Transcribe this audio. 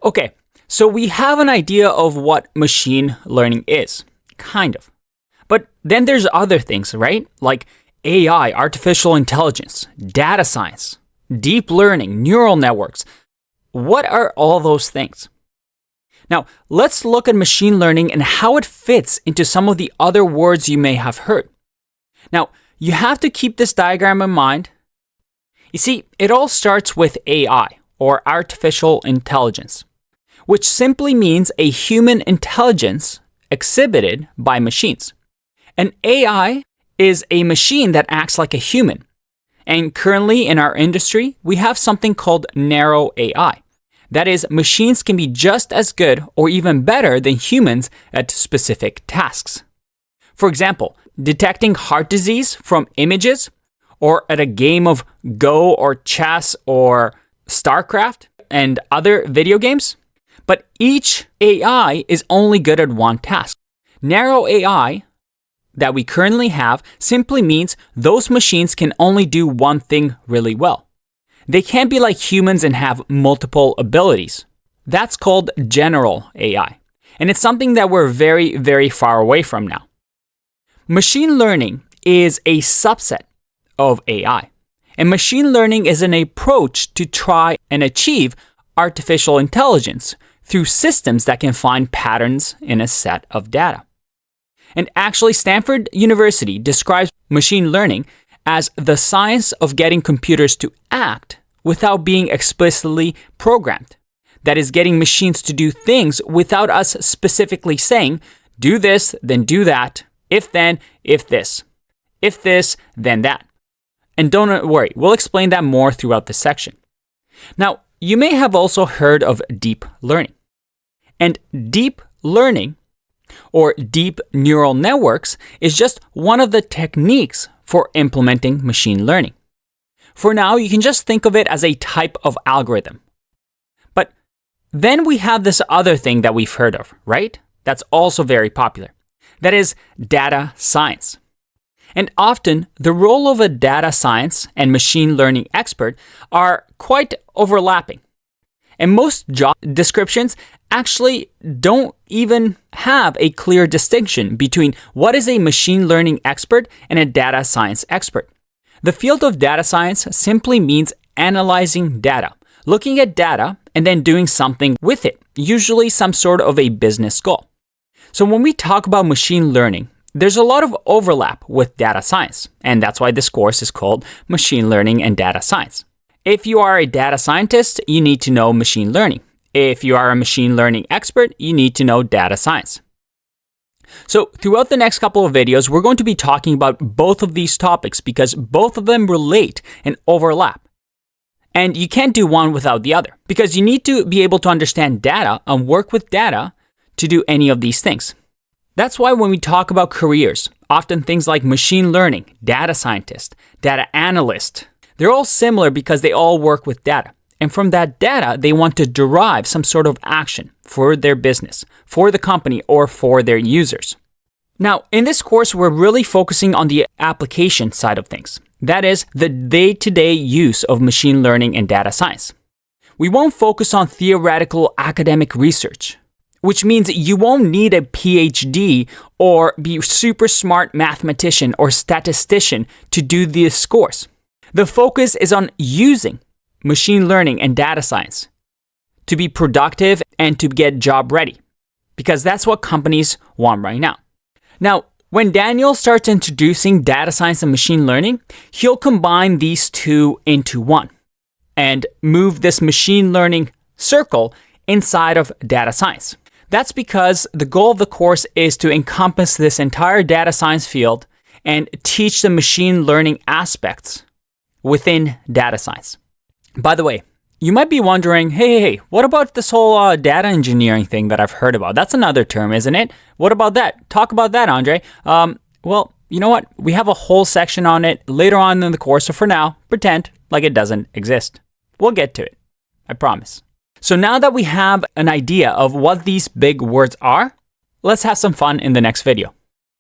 Okay, so we have an idea of what machine learning is, kind of. But then there's other things, right? Like AI, artificial intelligence, data science, deep learning, neural networks. What are all those things? Now, let's look at machine learning and how it fits into some of the other words you may have heard. Now, you have to keep this diagram in mind. You see, it all starts with AI, or artificial intelligence, which simply means a human intelligence exhibited by machines. An AI is a machine that acts like a human. And currently in our industry, we have something called narrow AI. That is, machines can be just as good or even better than humans at specific tasks. For example, detecting heart disease from images, or at a game of Go or chess or StarCraft and other video games. But each AI is only good at one task. Narrow AI that we currently have simply means those machines can only do one thing really well. They can't be like humans and have multiple abilities. That's called general AI. And it's something that we're very, very far away from now. Machine learning is a subset of AI. And machine learning is an approach to try and achieve artificial intelligence through systems that can find patterns in a set of data. And actually, Stanford University describes machine learning as the science of getting computers to act without being explicitly programmed. That is, getting machines to do things without us specifically saying, do this, then do that, if then, if this then that. And don't worry, we'll explain that more throughout this section. Now, you may have also heard of deep learning. And deep learning, or deep neural networks, is just one of the techniques for implementing machine learning. For now, you can just think of it as a type of algorithm. But then we have this other thing that we've heard of, right? That's also very popular. That is data science. And often, the role of a data science and machine learning expert are quite overlapping. And most job descriptions actually don't even have a clear distinction between what is a machine learning expert and a data science expert. The field of data science simply means analyzing data, looking at data, and then doing something with it, usually some sort of a business goal. So when we talk about machine learning, there's a lot of overlap with data science, and that's why this course is called Machine Learning and Data Science. If you are a data scientist, you need to know machine learning. If you are a machine learning expert, you need to know data science. So throughout the next couple of videos, we're going to be talking about both of these topics because both of them relate and overlap. And you can't do one without the other because you need to be able to understand data and work with data to do any of these things. That's why when we talk about careers, often things like machine learning, data scientist, data analyst, they're all similar because they all work with data. And from that data, they want to derive some sort of action for their business, for the company, or for their users. Now, in this course, we're really focusing on the application side of things. That is, the day-to-day use of machine learning and data science. We won't focus on theoretical academic research, which means you won't need a PhD or be super smart mathematician or statistician to do this course. The focus is on using machine learning and data science to be productive and to get job ready, because that's what companies want right now. Now, when Daniel starts introducing data science and machine learning, he'll combine these two into one and move this machine learning circle inside of data science. That's because the goal of the course is to encompass this entire data science field and teach the machine learning aspects within data science. By the way, you might be wondering, hey, what about this whole data engineering thing that I've heard about? That's another term, isn't it? What about that? Talk about that, Andre. Well, you know what? We have a whole section on it later on in the course, so for now, pretend like it doesn't exist. We'll get to it. I promise. So now that we have an idea of what these big words are, let's have some fun in the next video.